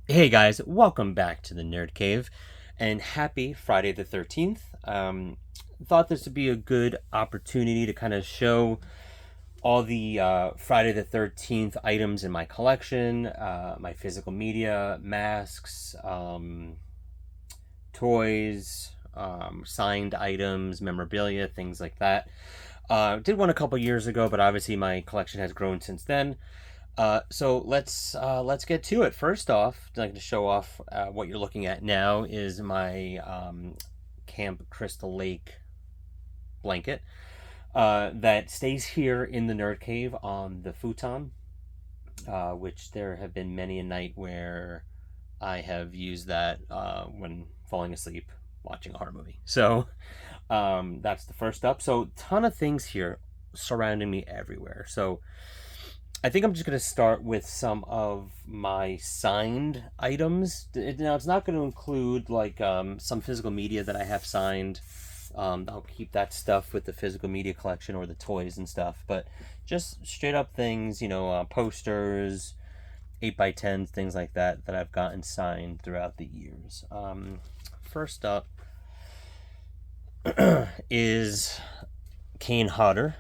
Hey guys, welcome back to the Nerd Cave, and happy Friday the 13th. Thought this would be a good opportunity to kind of show all the Friday the 13th items in my collection, my physical media, masks, toys, signed items, memorabilia, things like that. Did one a couple years ago, but obviously my collection has grown since then. So let's get to it. First off, I'd like to show off what you're looking at now is my Camp Crystal Lake blanket that stays here in the Nerd Cave on the futon, which there have been many a night where I have used that when falling asleep watching a horror movie. So that's the first up. So ton of things here surrounding me everywhere. So I think I'm just going to start with some of my signed items. Now, it's not going to include like some physical media that I have signed. I'll keep that stuff with the physical media collection or the toys and stuff, but just straight up things, posters, 8x10s, things like that, that I've gotten signed throughout the years. First up is Kane Hodder.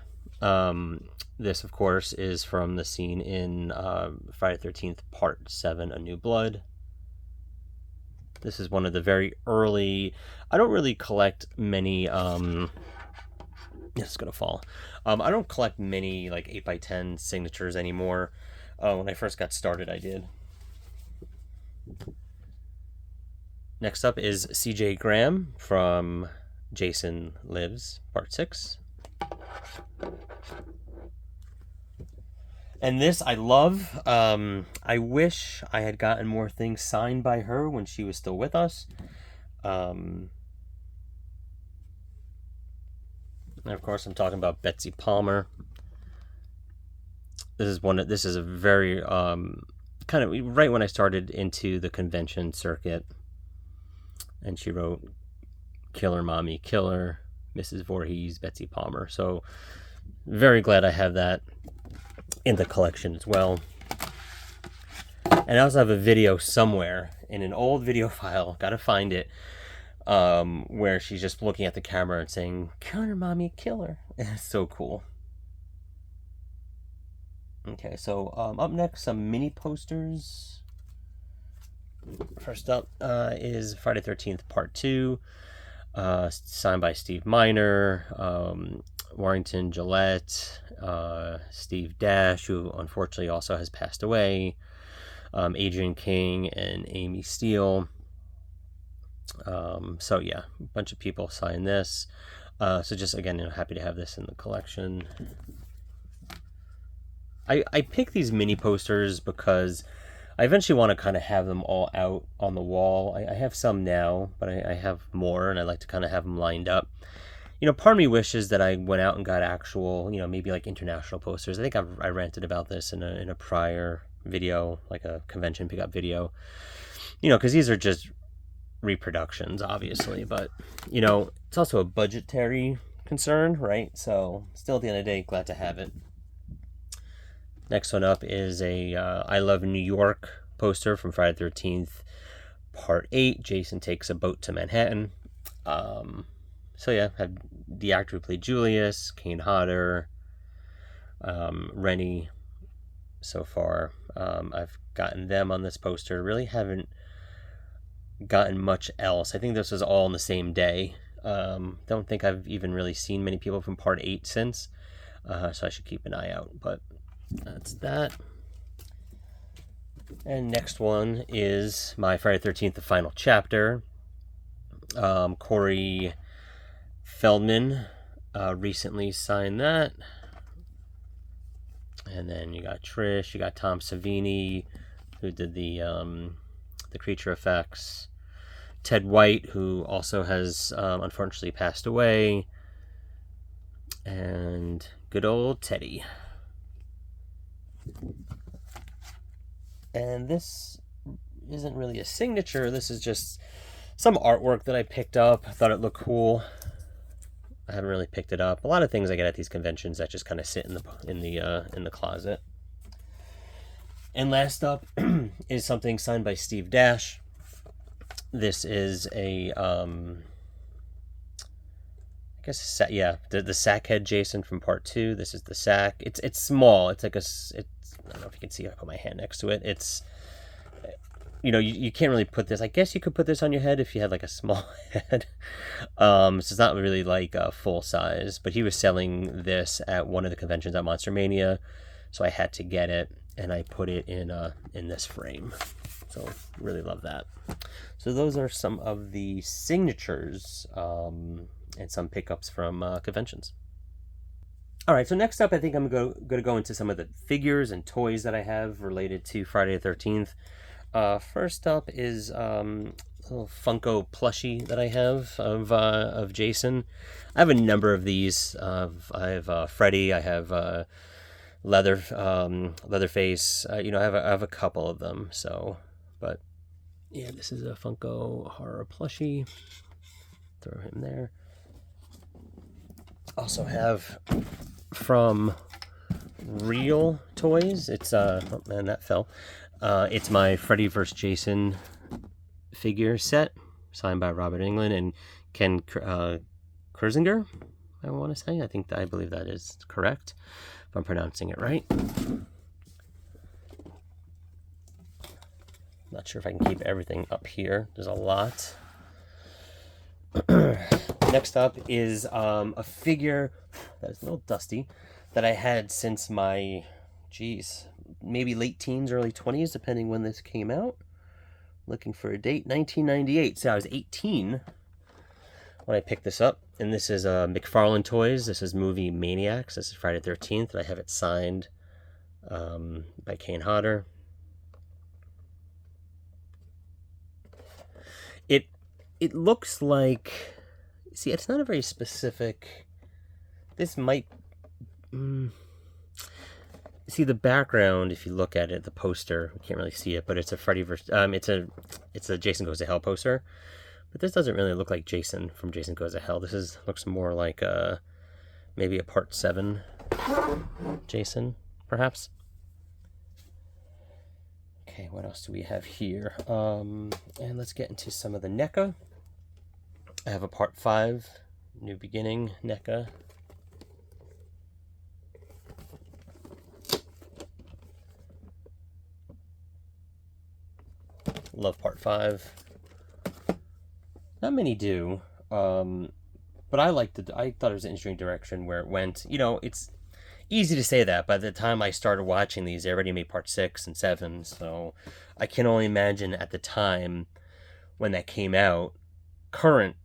This, of course, is from the scene in Friday the 13th, Part 7, A New Blood. This is one of the very early... I don't really collect many... It's going to fall. I don't collect many, like, 8x10 signatures anymore. When I first got started, I did. Next up is C.J. Graham from Jason Lives, Part 6. And this I love. I wish I had gotten more things signed by her when she was still with us. And of course, I'm talking about Betsy Palmer. This is a very kind of right when I started into the convention circuit, and she wrote "Killer Mommy Killer," Mrs. Voorhees, Betsy Palmer. So very glad I have that in the collection as well. And I also have a video somewhere in an old video file, gotta find it, where she's just looking at the camera and saying, "Killer Mommy Killer." It's so cool. Okay, so up next, some mini posters. First up is Friday 13th Part 2, signed by Steve Miner, Warrington Gillette, Steve Dash, who unfortunately also has passed away, Adrian King, and Amy Steele. So yeah, a bunch of people signed this. So just again, happy to have this in the collection. I pick these mini posters because I eventually want to kind of have them all out on the wall. I have some now, but I have more, and I like to kind of have them lined up. Part of me wishes that I went out and got actual, maybe like international posters. I think I ranted about this in a prior video, like a convention pickup video. Because these are just reproductions, obviously, but it's also a budgetary concern, right? So still, at the end of the day, glad to have it. Next one up is a I Love New York poster from Friday the 13th, Part 8. Jason takes a boat to Manhattan. So yeah, have the actor who played Julius, Kane Hodder, Rennie. So far, I've gotten them on this poster. Really haven't gotten much else. I think this was all on the same day. Don't think I've even really seen many people from Part 8 since, so I should keep an eye out. But that's that. And next one is my Friday the 13th, the final chapter. Corey Feldman recently signed that. And then you got Trish, you got Tom Savini, who did the creature effects. Ted White, who also has unfortunately passed away. And good old Teddy. And this isn't really a signature. This is just some artwork that I picked up. I thought it looked cool. I haven't really picked it up. A lot of things I get at these conventions that just kind of sit in the closet. And last up is something signed by Steve Dash. This is a, I guess, yeah, the Sackhead Jason from Part 2. This is the sack. It's small. It's like I don't know if you can see. I put my hand next to it. It's, you can't really put this. I guess you could put this on your head if you had like a small head. So it's not really like a full size. But he was selling this at one of the conventions at Monster Mania, so I had to get it, and I put it in this frame. So really love that. So those are some of the signatures and some pickups from conventions. All right, so next up, I think I'm going to go into some of the figures and toys that I have related to Friday the 13th. First up is a little Funko plushie that I have of Jason. I have a number of these. I have Freddy. I have Leatherface. I have a couple of them. So, but yeah, this is a Funko horror plushie. Throw him there. Also have from Real Toys. It's oh man, that fell. It's my Freddy vs. Jason figure set, signed by Robert Englund and Ken Kirzinger, I want to say. I believe that is correct, if I'm pronouncing it right. Not sure if I can keep everything up here. There's a lot. Next up is a figure that is a little dusty that I had since my, maybe late teens, early 20s, depending when this came out. Looking for a date, 1998. So I was 18 when I picked this up. And this is McFarlane Toys. This is Movie Maniacs. This is Friday the 13th. And I have it signed by Kane Hodder. It looks like, see, it's not a very specific, this might, see the background, if you look at it, the poster, you can't really see it, but it's a Freddy versus, it's a Jason Goes to Hell poster, but this doesn't really look like Jason from Jason Goes to Hell. This looks more like maybe a Part 7 Jason, perhaps. Okay, what else do we have here? And let's get into some of the NECA. I have a Part 5, New Beginning NECA. Love Part 5. Not many do, but I thought it was an interesting direction where it went. It's easy to say that. By the time I started watching these, they already made Part 6 and 7, so I can only imagine at the time when that came out, current,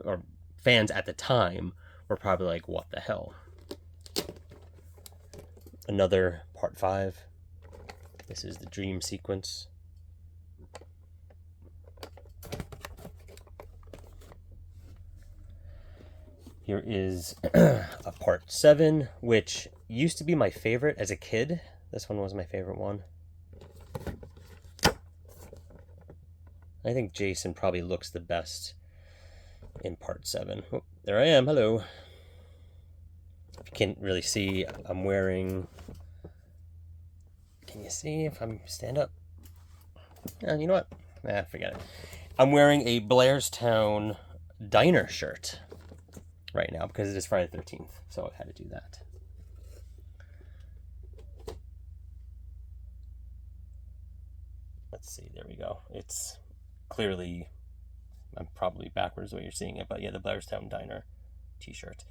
or fans at the time were probably like, what the hell? Another Part 5. This is the dream sequence. Here is a Part 7, which used to be my favorite as a kid. This one was my favorite one. I think Jason probably looks the best in Part 7. Oh, there I am. Hello. If you can't really see, I'm wearing... Can you see if I'm stand up? You know what? Forget it. I'm wearing a Blairstown Diner shirt right now because it is Friday the 13th, so I had to do that. Let's see. There we go. It's clearly, I'm probably backwards the way you're seeing it, but yeah, the Blairstown Diner t-shirt.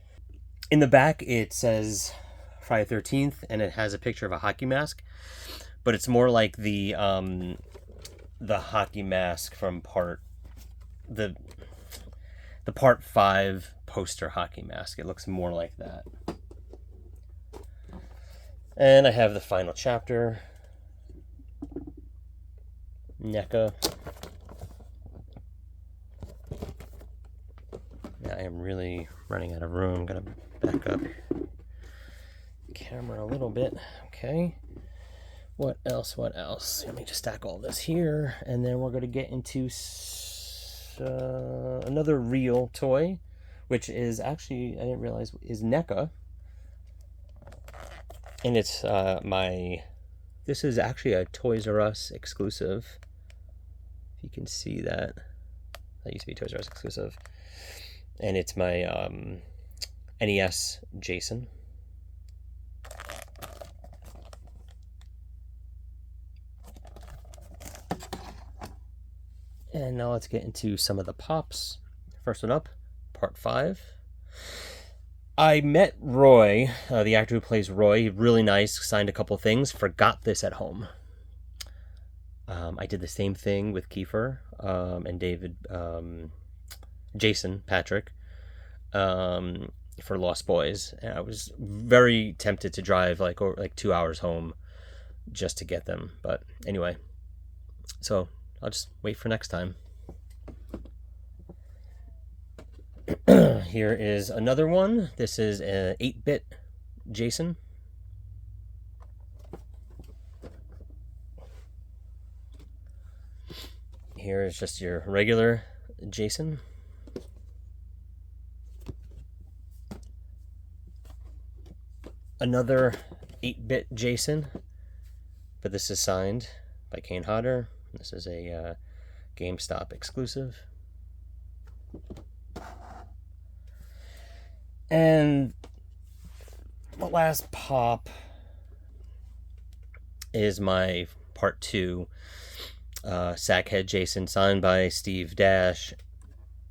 In the back, it says Friday 13th, and it has a picture of a hockey mask, but it's more like the hockey mask from the Part 5 poster hockey mask. It looks more like that. And I have the final chapter, NECA. I am really running out of room. I'm going to back up the camera a little bit. Okay. What else? Let me just stack all this here. And then we're going to get into another Real toy, which is actually, I didn't realize, is NECA. And it's my This is actually a Toys R Us exclusive. If you can see that. That used to be Toys R Us exclusive. And it's my NES Jason. And now let's get into some of the pops. First one up, part 5. I met Roy, the actor who plays Roy, really nice, signed a couple things, forgot this at home. I did the same thing with Kiefer and David, Jason Patrick, for Lost Boys. And I was very tempted to drive like 2 hours home just to get them. But anyway, so I'll just wait for next time. Here is another one. This is an 8-bit Jason. Here is just your regular Jason. Another 8-bit Jason, but this is signed by Kane Hodder. This is a GameStop exclusive. And the last pop is my part 2 Sackhead Jason, signed by Steve Dash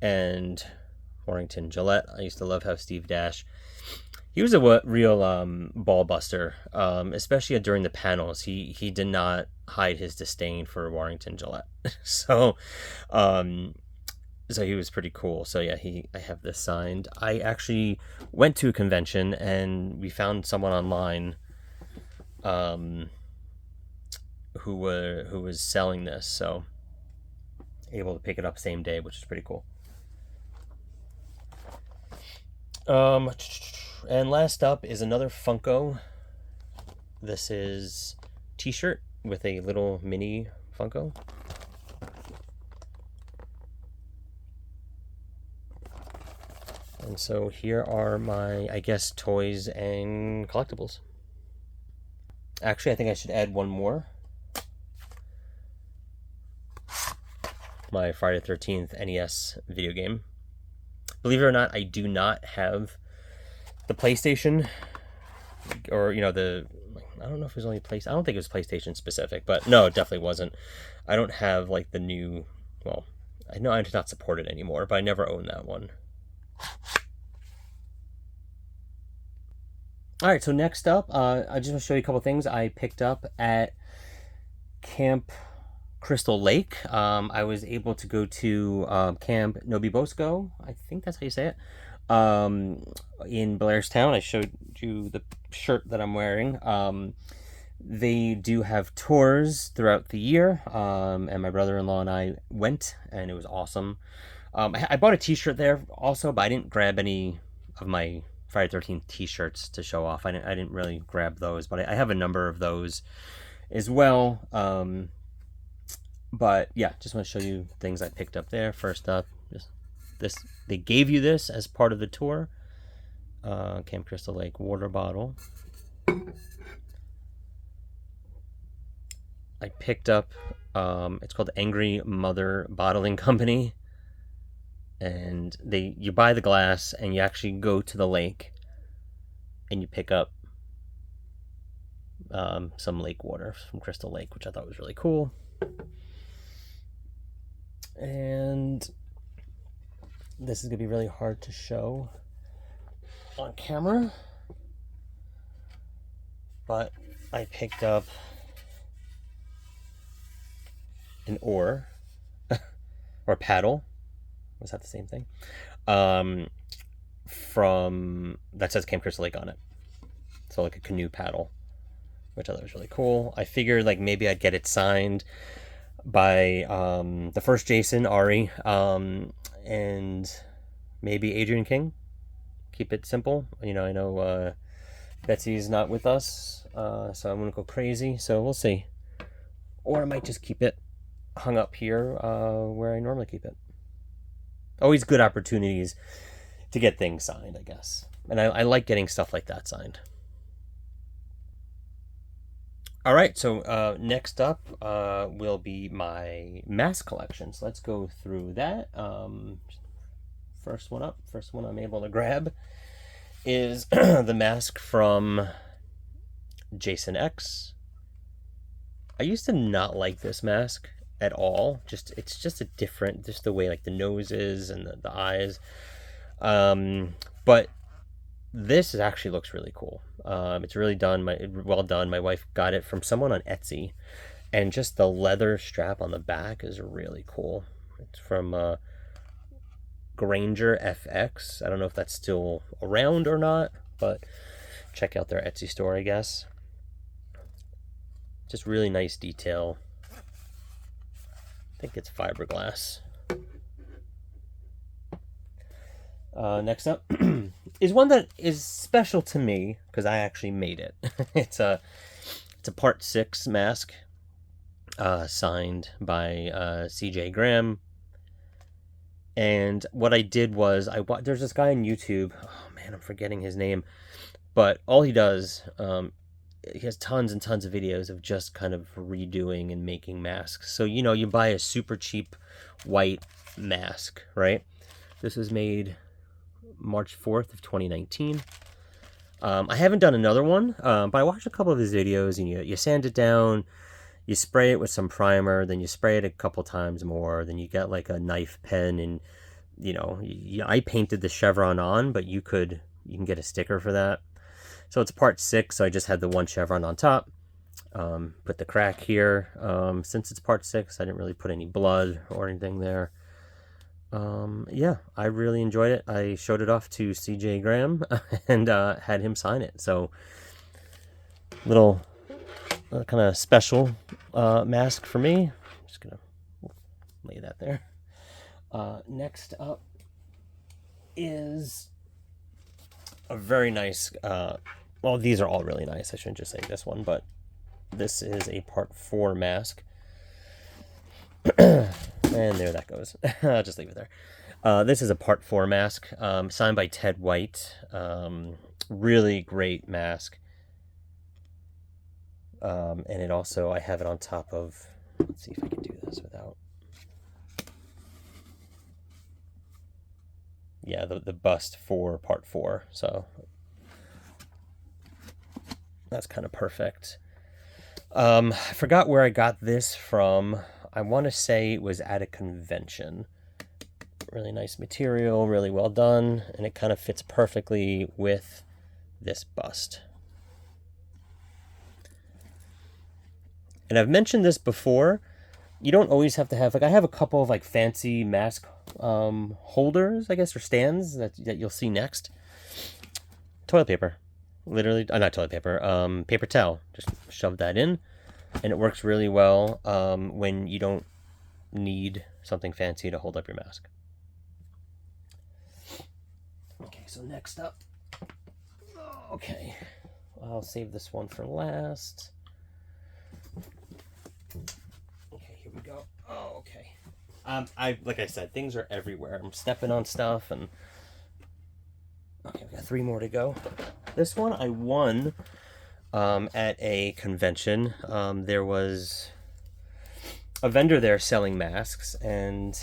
and Warrington Gillette. I used to love how Steve Dash, he was a real ball buster, especially during the panels. He did not hide his disdain for Warrington Gillette. So he was pretty cool. So yeah, I have this signed. I actually went to a convention and we found someone online who was selling this, so able to pick it up same day, which is pretty cool. And last up is another Funko. This is t-shirt with a little mini Funko. And so here are my, I guess, toys and collectibles. Actually, I think I should add one more. My Friday the 13th NES video game. Believe it or not, I do not have the PlayStation, or I don't know if it was only I don't think it was PlayStation specific, but no, it definitely wasn't. I don't have like the new, well, I know it's not supported anymore, but I never owned that one. Alright, so next up, I just want to show you a couple things I picked up at Camp Crystal Lake. I was able to go to Camp Nobibosco, I think that's how you say it, in Blairstown. I showed you the shirt that I'm wearing. They do have tours throughout the year, and my brother-in-law and I went, and it was awesome. I bought a t-shirt there also, but I didn't grab any of my Friday the 13th t-shirts to show off. I didn't really grab those, but I have a number of those as well. But yeah, just want to show you things I picked up there. First up, just this. They gave you this as part of the tour. Camp Crystal Lake water bottle. I picked up, it's called Angry Mother Bottling Company. And you buy the glass and you actually go to the lake and you pick up some lake water from Crystal Lake, which I thought was really cool. And this is gonna be really hard to show on camera, but I picked up an oar or paddle. Was that the same thing? From that says Camp Crystal Lake on it. So like a canoe paddle, which I thought was really cool. I figured like maybe I'd get it signed by the first Jason, Ari, and maybe Adrian King. Keep it simple. I know Betsy's not with us, so I'm gonna go crazy. So we'll see. Or I might just keep it hung up here where I normally keep it. Always good opportunities to get things signed, I guess. And I like getting stuff like that signed. All right, so next up will be my mask collection. So let's go through that. First one up, first one I'm able to grab is the mask from Jason X. I used to not like this mask at all. It's just a different, just the way like the nose is and the eyes. But this actually looks really cool. It's really well done. My wife got it from someone on Etsy, and just the leather strap on the back is really cool. It's from Granger FX. I don't know if that's still around or not, but check out their Etsy store, I guess. Just really nice detail. I think it's fiberglass. Next up is one that is special to me because I actually made it. It's a Part 6 mask, signed by CJ Graham. And what I did was there's this guy on YouTube. Oh man, I'm forgetting his name. But all he does, he has tons and tons of videos of just kind of redoing and making masks. So you buy a super cheap white mask, right? This was made March 4th of 2019. I haven't done another one, but I watched a couple of his videos, and you sand it down, you spray it with some primer, then you spray it a couple times more, then you get like a knife pen, and I painted the chevron on, but you can get a sticker for that. So it's Part 6, so I just had the one chevron on top. Put the crack here. Since it's Part 6, I didn't really put any blood or anything there. Yeah, I really enjoyed it. I showed it off to CJ Graham and had him sign it. So, little kind of special mask for me. Just gonna lay that there. Next up is a very nice, well, these are all really nice. I shouldn't just say this one, but this is a Part 4 mask. And there that goes. I'll just leave it there. This is a Part 4 mask, signed by Ted White. Really great mask. And it also, I have it on top of, let's see if I can do this without. Yeah, the bust for Part 4. So that's kind of perfect. I forgot where I got this from. I want to say it was at a convention. Really nice material, really well done, and it kind of fits perfectly with this bust. And I've mentioned this before. You don't always have to have, like, I have a couple of like fancy mask holders, I guess, or stands that you'll see next. Toilet paper. Literally, not toilet paper, paper towel. Just shove that in. And it works really well when you don't need something fancy to hold up your mask. Okay, so next up. Okay, I'll save this one for last. Okay, here we go. Oh, okay. Like I said, things are everywhere. I'm stepping on stuff, and okay, we got 3 more to go. This one I won. At a convention. There was a vendor there selling masks, and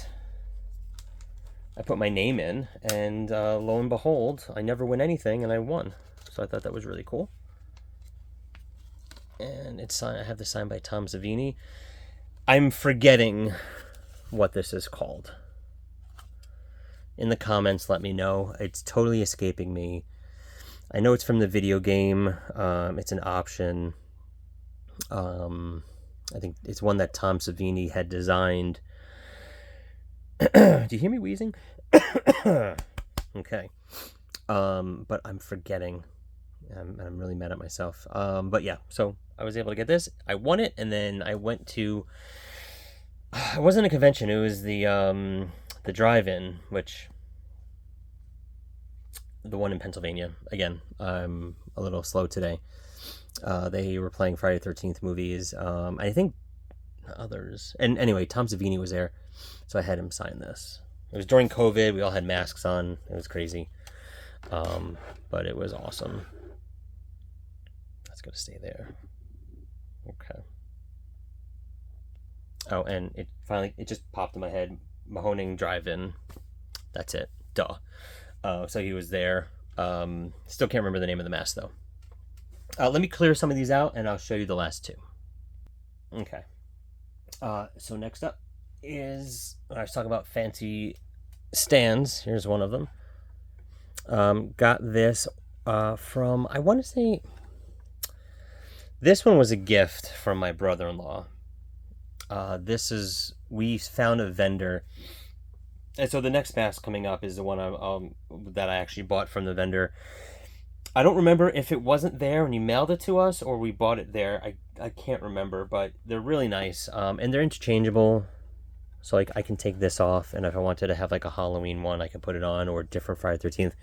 I put my name in, and lo and behold, I never win anything, and I won. So I thought that was really cool. And it's signed. I have this signed by Tom Savini. I'm forgetting what this is called. In the comments, let me know. It's totally escaping me. I know it's from the video game. It's an option. I think it's one that Tom Savini had designed. Do you hear me wheezing? Okay. But I'm forgetting. I'm really mad at myself. But yeah, so I was able to get this. I won it, and then I went to... It wasn't a convention. It was the drive-in, which... The one in Pennsylvania. Again, I'm a little slow today. They were playing Friday the 13th movies. I think others. And anyway, Tom Savini was there, so I had him sign this. It was during COVID. We all had masks on. It was crazy. But it was awesome. That's going to stay there. Okay. Oh, and it just popped in my head. Mahoning Drive-In. That's it. Duh. So he was there. Still can't remember the name of the mask though. Let me clear some of these out, and I'll show you the last two. Okay. So next up is I was talking about fancy stands. Here's one of them. Got this from, I want to say, this one was a gift from my brother-in-law. We found a vendor. And so the next mask coming up is the one that I actually bought from the vendor. I don't remember if it wasn't there when you mailed it to us or we bought it there. I can't remember, but they're really nice. And they're interchangeable. So like I can take this off, and if I wanted to have like a Halloween one, I can put it on, or different Friday 13th.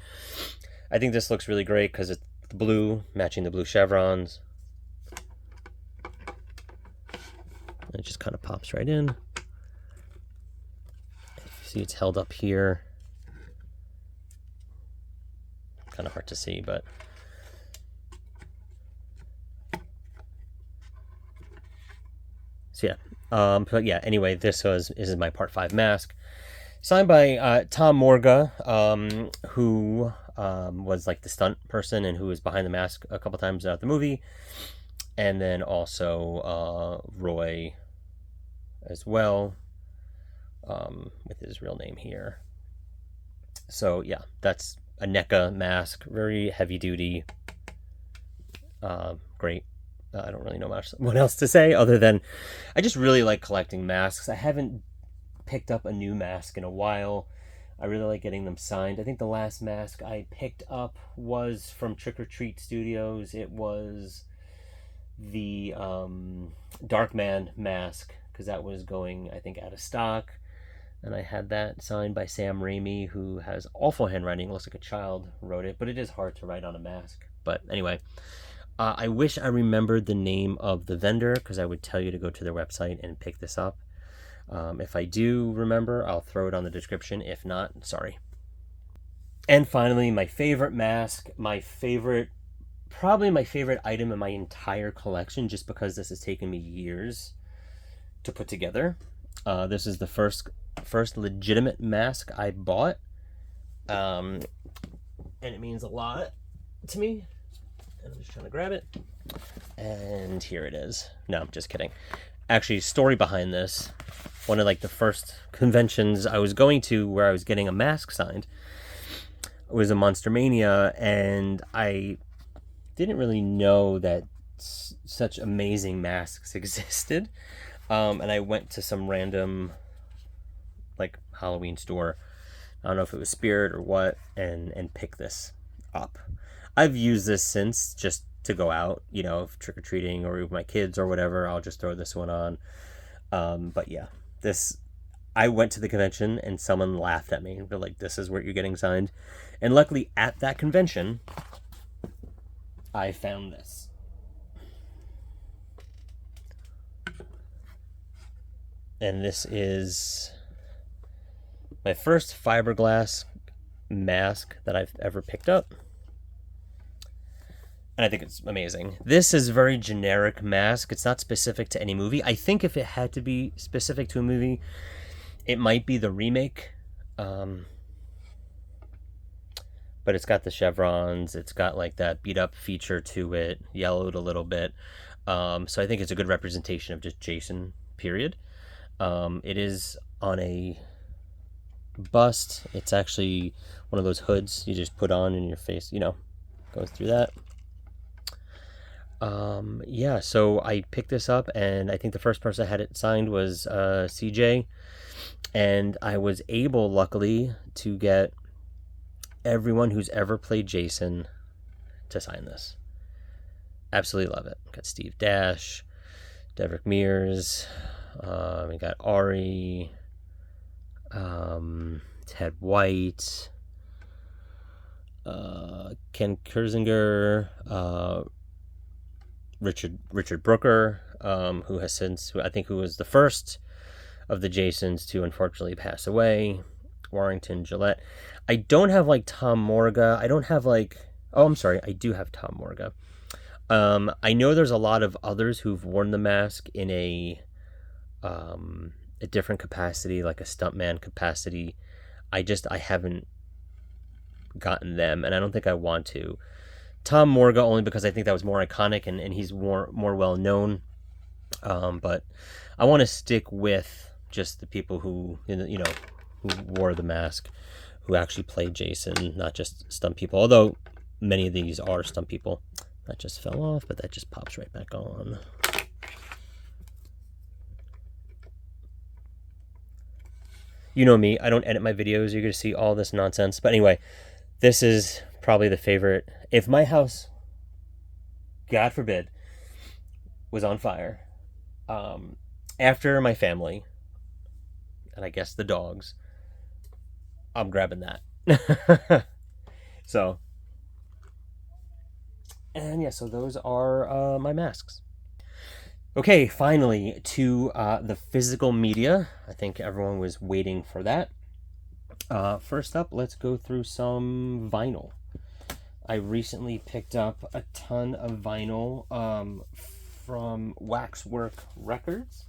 I think this looks really great because it's blue, matching the blue chevrons. It just kind of pops right in. See, it's held up here. Kind of hard to see, but so yeah. But yeah, anyway, this is my part 5 mask, signed by Tom Morga, who was like the stunt person and who was behind the mask a couple times throughout the movie, and then also Roy as well, with his real name here. So yeah, that's a NECA mask, very heavy duty, great. I don't really know much what else to say other than I just really like collecting masks. I haven't picked up a new mask in a while. I really like getting them signed. I think the last mask I picked up was from Trick or Treat Studios. It was the Darkman mask, because that was going, I think, out of stock. And I had that signed by Sam Raimi, who has awful handwriting. It looks like a child wrote it, but it is hard to write on a mask. But anyway, I wish I remembered the name of the vendor, because I would tell you to go to their website and pick this up. If I do remember, I'll throw it on the description. If not, sorry. And finally, my favorite mask, probably my favorite item in my entire collection, just because this has taken me years to put together. This is the first legitimate mask I bought, and it means a lot to me. And I'm just trying to grab it, and here it is. No, I'm just kidding. Actually, story behind this. One of like the first conventions I was going to where I was getting a mask signed was a Monster Mania, and I didn't really know that such amazing masks existed. And I went to some random like Halloween store. I don't know if it was Spirit or what, and picked this up. I've used this since, just to go out, trick-or-treating or with my kids or whatever. I'll just throw this one on. But yeah, I went to the convention and someone laughed at me. They're like, this is where you're getting signed. And luckily at that convention, I found this. And this is my first fiberglass mask that I've ever picked up. And I think it's amazing. This is a very generic mask. It's not specific to any movie. I think if it had to be specific to a movie, it might be the remake. But it's got the chevrons. It's got like that beat up feature to it, yellowed a little bit. So I think it's a good representation of just Jason, period. It is on a bust. It's actually one of those hoods you just put on in your face, goes through that. Yeah, so I picked this up, and I think the first person I had it signed was CJ, and I was able, luckily, to get everyone who's ever played Jason to sign this. Absolutely love it. Got Steve Dash, Deverick Mears, we got Ari, Ted White, Ken Kirzinger, Richard Brooker, who was the first of the Jasons to unfortunately pass away. Warrington Gillette. I don't have like Tom Morga. I don't have like, oh, I'm sorry, I do have Tom Morga. I know there's a lot of others who've worn the mask in a different capacity, like a stuntman capacity. I haven't gotten them, and I don't think I want to. Tom Morga, only because I think that was more iconic and he's more well known. But I want to stick with just the people who who wore the mask, who actually played Jason, not just stunt people. Although many of these are stunt people. That just fell off, but that just pops right back on. You know me, I don't edit my videos. You're going to see all this nonsense. But anyway, this is probably the favorite. If my house, God forbid, was on fire, after my family, and I guess the dogs, I'm grabbing that. So, and yeah, so those are my masks. Okay, finally to the physical media. I think everyone was waiting for that. First up, let's go through some vinyl. I recently picked up a ton of vinyl from Waxwork Records,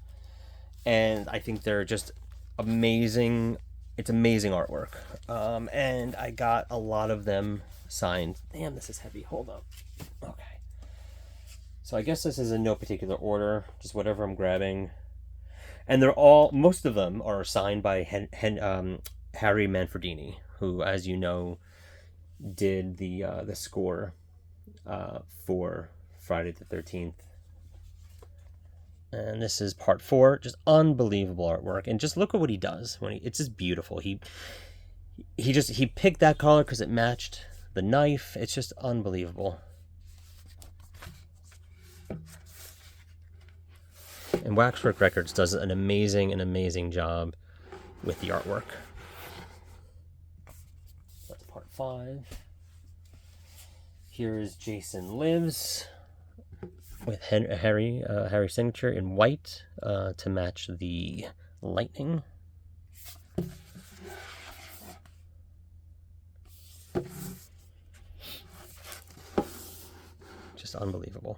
and I think they're just amazing. It's amazing artwork, and I got a lot of them signed. Damn, this is heavy. Hold up. Okay. So I guess this is in no particular order, just whatever I'm grabbing. And they're all, most of them are signed by Harry Manfredini, who, as you know, did the score for Friday the 13th. And this is part 4, just unbelievable artwork. And just look at what he does. It's just beautiful. He picked that color because it matched the knife. It's just unbelievable. And Waxwork Records does an amazing job with the artwork. That's part 5. Here is Jason Lives with Harry's signature in white to match the lightning. Just unbelievable.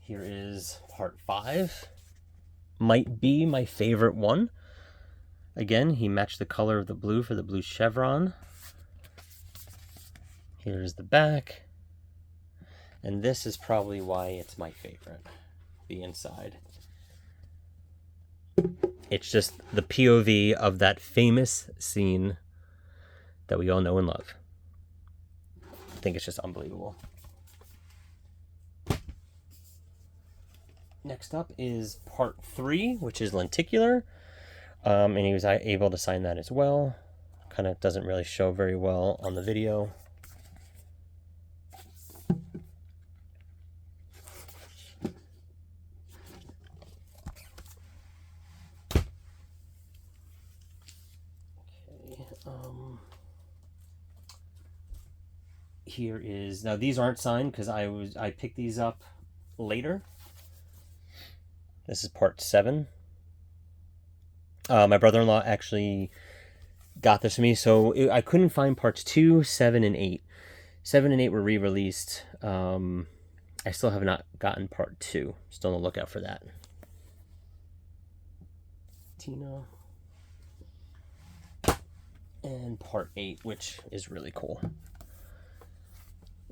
Here is part 5. Might be my favorite one. Again, he matched the color of the blue for the blue chevron. Here's the back. And this is probably why it's my favorite. The inside. It's just the POV of that famous scene that we all know and love. I think it's just unbelievable. Next up is part 3, which is lenticular, and he was able to sign that as well. Kind of doesn't really show very well on the video. Okay, here is, now these aren't signed because I picked these up later. This is part 7. My brother-in-law actually got this for me, so I couldn't find parts 2, 7, and 8. 7 and 8 were re-released. I still have not gotten part 2. Still on the lookout for that. Tina. And part 8, which is really cool.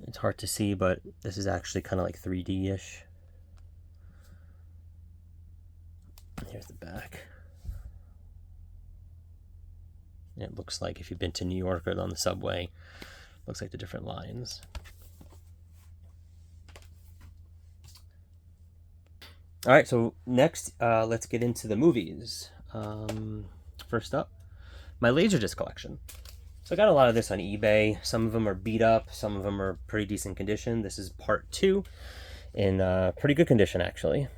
It's hard to see, but this is actually kind of like 3D-ish. Here's the back. It looks like if you've been to New York or on the subway, looks like the different lines. All right, so next, let's get into the movies. First up, my Laserdisc collection. So I got a lot of this on eBay. Some of them are beat up, some of them are pretty decent condition. This is part 2 in pretty good condition, actually.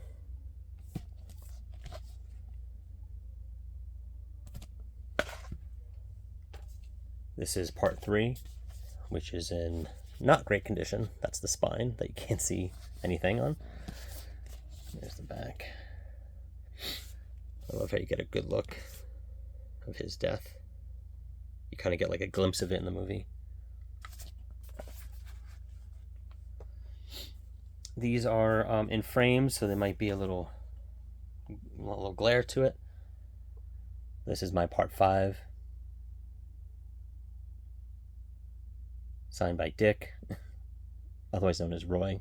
This is part 3, which is in not great condition. That's the spine that you can't see anything on. There's the back. I love how you get a good look of his death. You kind of get like a glimpse of it in the movie. These are in frames, so there might be a little glare to it. This is my part 5, signed by Dick, otherwise known as Roy.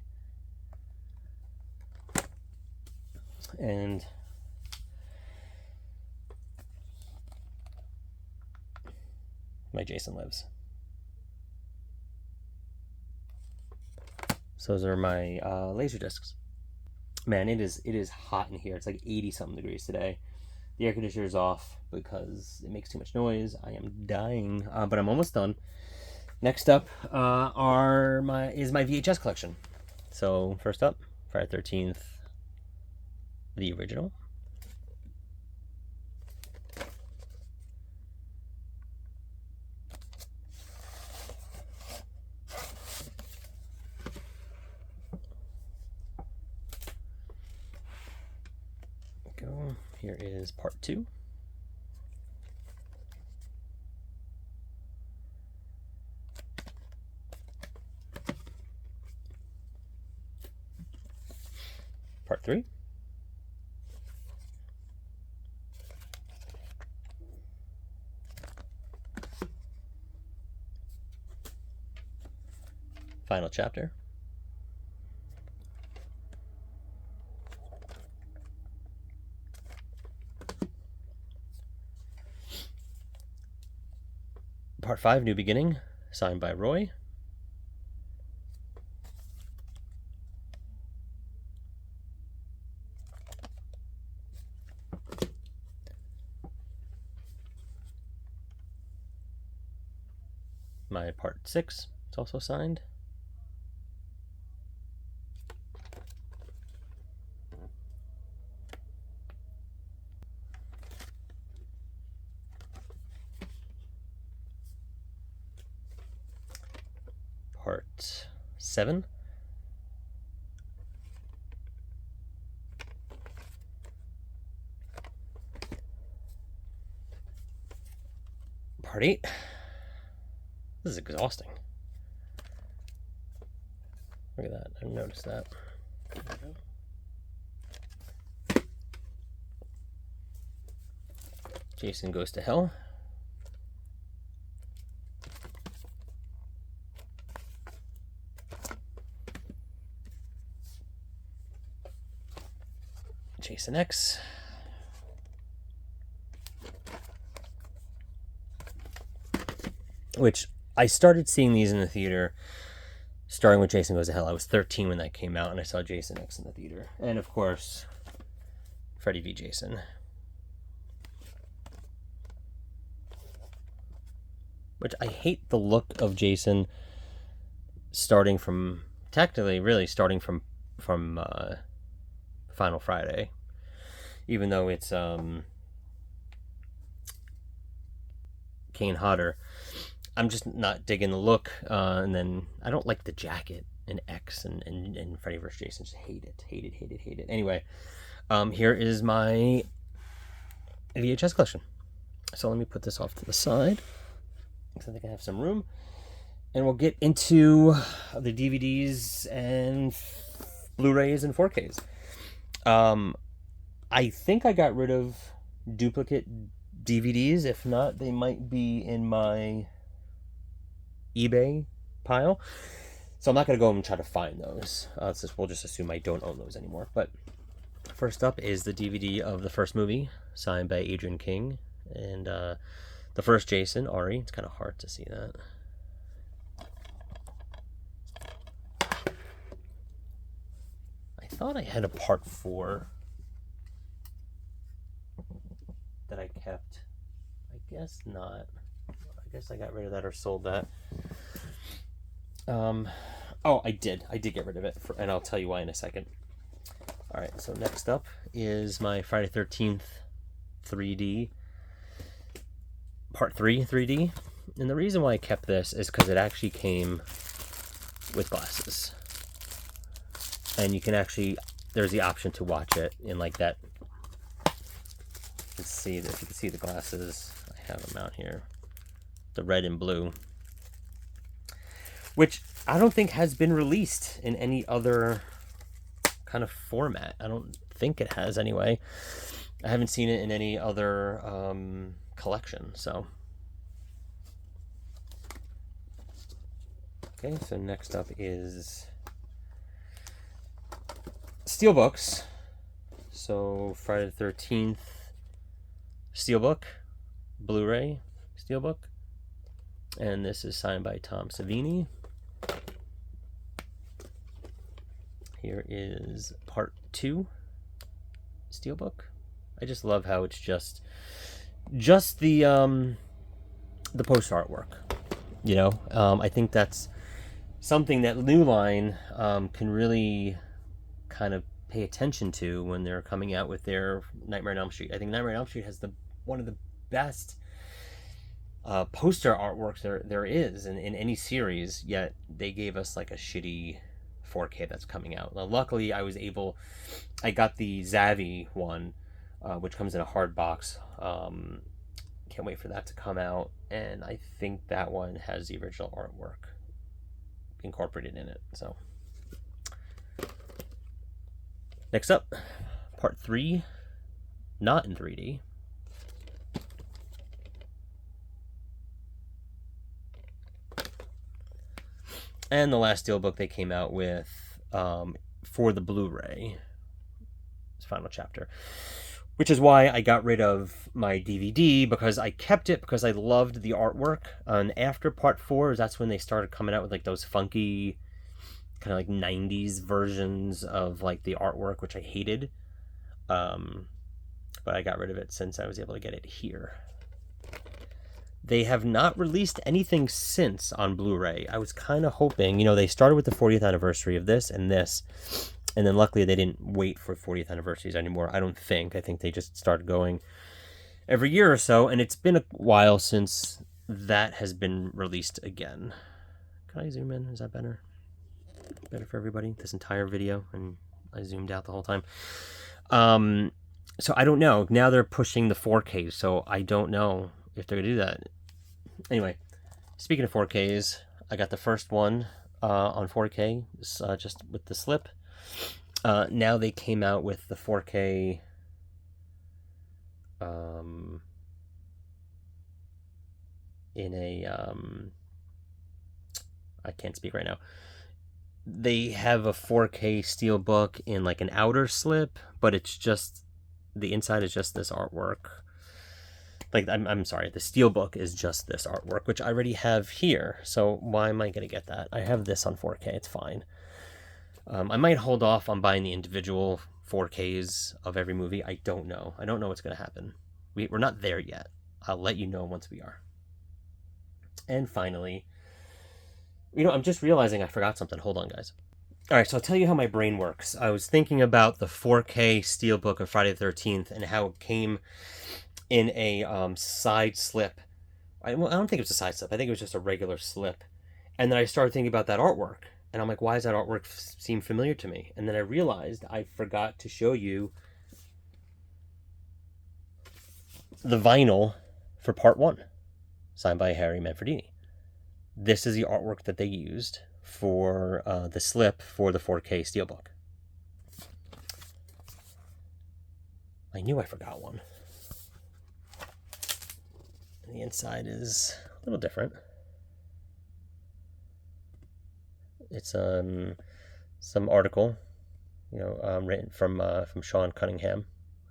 And my Jason Lives. So those are my laser discs. Man, it is hot in here. It's like 80 something degrees today. The air conditioner is off because it makes too much noise. I am dying, but I'm almost done. Next up is my VHS collection. So first up, Friday the 13th, the original. Go. Here is part 2. Part 3. Final chapter. Part 5, New Beginning, signed by Roy. My part 6, it's also signed. Part 7. Part 8. This is exhausting. Look at that. I noticed that. Jason Goes to Hell. Jason X. Which I started seeing these in the theater, starting with Jason Goes to Hell. I was 13 when that came out, and I saw Jason X in the theater. And of course, Freddy v. Jason. Which I hate the look of Jason starting from, technically, really starting from Final Friday. Even though it's Kane Hodder. I'm just not digging the look, and then I don't like the jacket in X and Freddy vs. Jason. Just hate it. Anyway, here is my VHS collection. So let me put this off to the side, because I think I have some room, and we'll get into the DVDs and Blu-rays and 4Ks. I think I got rid of duplicate DVDs. If not, they might be in my eBay pile, so I'm not going to go and try to find those. We'll just assume I don't own those anymore. But first up is the DVD of the first movie, signed by Adrian King, and the first Jason, Ari. It's kind of hard to see that. I thought I had a part 4 that I kept. I guess not. I guess I got rid of that or sold that. Oh, I did get rid of it, and I'll tell you why in a second. Alright, so next up is my Friday 13th 3D, Part 3 3D. And the reason why I kept this is because it actually came with glasses. And you can actually, there's the option to watch it in like that. Let's see, if you can see the glasses, I have them out here. The red and blue. Which I don't think has been released in any other kind of format. I don't think it has anyway. I haven't seen it in any other collection, so. Okay, so next up is Steelbooks. So Friday the 13th Steelbook, Blu-ray Steelbook. And this is signed by Tom Savini. Here is part 2 Steelbook. I just love how it's just the poster artwork. You know, I think that's something that New Line can really kind of pay attention to when they're coming out with their Nightmare on Elm Street. I think Nightmare on Elm Street has one of the best poster artworks there is in any series, yet they gave us like a shitty 4K that's coming out. Now, luckily, I got the Zavvi one, which comes in a hard box. Can't wait for that to come out, and I think that one has the original artwork incorporated in it. So next up, part 3, not in 3D. And the last Steelbook they came out with for the Blu-ray, final chapter, which is why I got rid of my DVD, because I kept it because I loved the artwork. And after part 4, that's when they started coming out with like those funky kind of like 90s versions of like the artwork, which I hated. But I got rid of it since I was able to get it here. They have not released anything since on Blu-ray. I was kind of hoping, you know, they started with the 40th anniversary of this, and then luckily they didn't wait for 40th anniversaries anymore. I don't think. I think they just started going every year or so, and it's been a while since that has been released again. Can I zoom in? Is that better? Better for everybody? This entire video, and I zoomed out the whole time. So I don't know. Now they're pushing the 4K, so I don't know if they're gonna do that. Anyway, speaking of 4Ks, I got the first one on 4K, just with the slip. Now they came out with the 4K in a I can't speak right now. They have a 4K Steelbook in like an outer slip, but it's just the inside is just this artwork. Like, I'm sorry, the Steelbook is just this artwork, which I already have here. So why am I going to get that? I have this on 4K. It's fine. I might hold off on buying the individual 4Ks of every movie. I don't know. I don't know what's going to happen. We're not there yet. I'll let you know once we are. And finally, you know, I'm just realizing I forgot something. Hold on, guys. All right, so I'll tell you how my brain works. I was thinking about the 4K Steelbook of Friday the 13th and how it came in a side slip. I don't think it was a side slip. I think it was just a regular slip. And then I started thinking about that artwork. And I'm like, why does that artwork seem familiar to me? And then I realized I forgot to show you the vinyl for part 1, signed by Harry Manfredini. This is the artwork that they used for the slip for the 4K Steelbook. I knew I forgot one. And the inside is a little different. It's some article, you know, written from Sean Cunningham,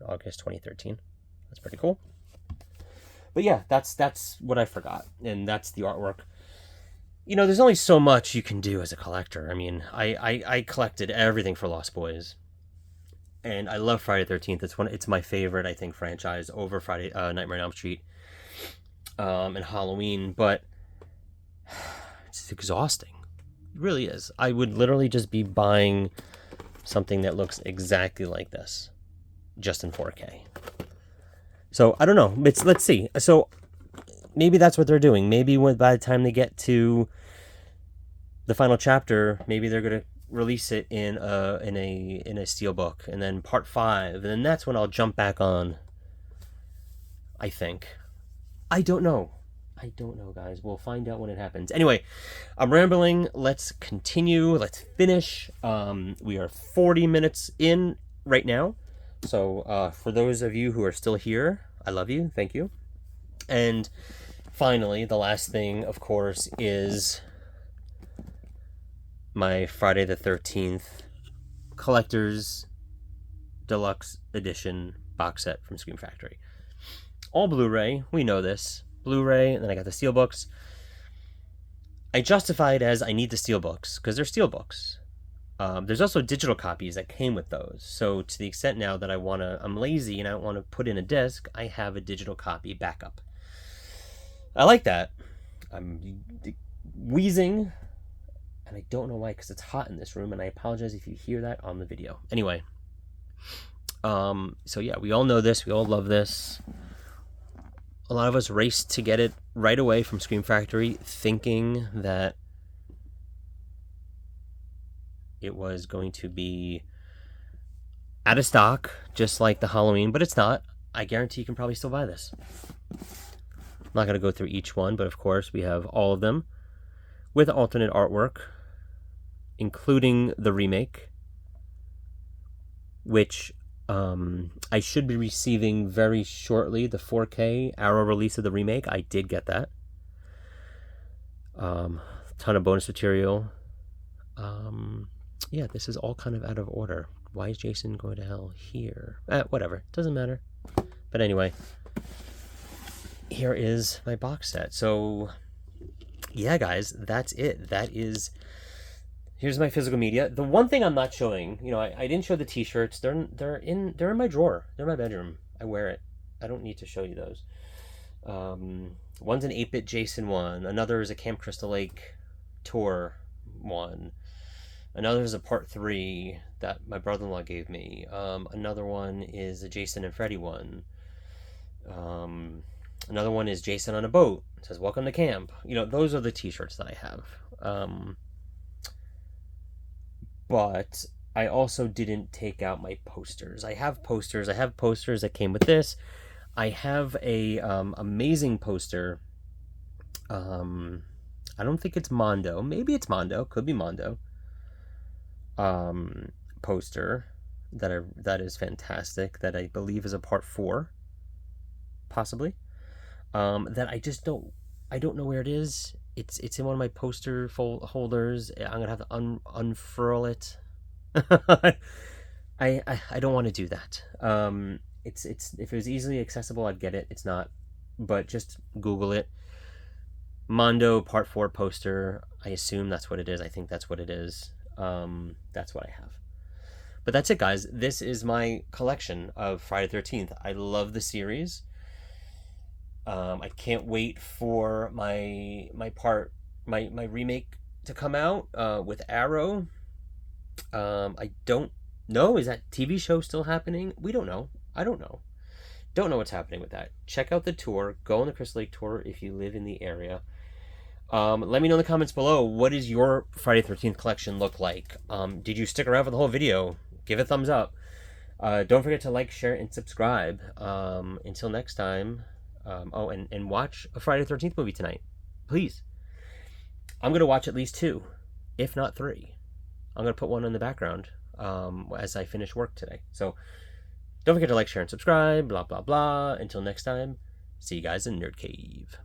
August 2013. That's pretty cool. But yeah, that's what I forgot, and that's the artwork. You know, there's only so much you can do as a collector. I mean, I collected everything for Lost Boys, and I love Friday the 13th. It's my favorite, I think, franchise over Nightmare on Elm Street, and Halloween. But it's exhausting. It really is. I would literally just be buying something that looks exactly like this, just in 4K. So I don't know. Let's see. So maybe that's what they're doing. Maybe by the time they get to the final chapter, maybe they're gonna release it in a Steelbook, and then part 5, and then that's when I'll jump back on. I think. I don't know. I don't know, guys. We'll find out when it happens. Anyway, I'm rambling. Let's continue. Let's finish. We are 40 minutes in right now. So for those of you who are still here, I love you. Thank you. And finally, the last thing, of course, is my Friday the 13th Collector's Deluxe Edition box set from Scream Factory. All Blu-ray. We know this. Blu-ray, and then I got the steelbooks. I justify it as I need the steelbooks because they're steelbooks. There's also digital copies that came with those. So to the extent now that I'm lazy and I don't want to put in a disc, I have a digital copy backup. I like that. I'm wheezing, and I don't know why, because it's hot in this room, and I apologize if you hear that on the video. Anyway, so yeah, we all know this. We all love this. A lot of us raced to get it right away from Scream Factory, thinking that it was going to be out of stock, just like the Halloween, but it's not. I guarantee you can probably still buy this. I'm not going to go through each one, but of course we have all of them with alternate artwork, including the remake, which I should be receiving very shortly, the 4K Arrow release of the remake. I did get that. Ton of bonus material. Yeah, this is all kind of out of order. Why is Jason going to hell here? Whatever, doesn't matter. But anyway, here is my box set. So yeah, guys, that's it. Here's my physical media. The one thing I'm not showing, I didn't show the t-shirts. They're in my drawer. They're in my bedroom. I wear it. I don't need to show you those. One's an 8-bit Jason one. Another is a Camp Crystal Lake tour one. Another is a part 3 that my brother-in-law gave me. Another one is a Jason and Freddy one. Another one is Jason on a boat. It says, "Welcome to camp." Those are the t-shirts that I have. But I also didn't take out my posters. I have posters. I have posters that came with this. I have a amazing poster. I don't think it's Mondo. Maybe it's Mondo. Could be Mondo. Poster that is fantastic. That I believe is a part 4, possibly. That I don't know where it is. It's in one of my poster holders. I'm gonna have to unfurl it. I don't want to do that. It's if it was easily accessible, I'd get it. It's not, but just Google it. Mondo Part 4 poster. I assume that's what it is. I think that's what it is. That's what I have. But that's it, guys. This is my collection of Friday the 13th. I love the series. I can't wait for my remake to come out with Arrow. I don't know. Is that TV show still happening? We don't know. I don't know. Don't know what's happening with that. Check out the tour. Go on the Crystal Lake tour if you live in the area. Let me know in the comments below, what does your Friday the 13th collection look like? Did you stick around for the whole video? Give it a thumbs up. Don't forget to like, share, and subscribe. Until next time. And watch a Friday the 13th movie tonight. Please. I'm going to watch at least 2, if not 3. I'm going to put one in the background as I finish work today. So don't forget to like, share, and subscribe. Blah, blah, blah. Until next time, see you guys in Nerd Cave.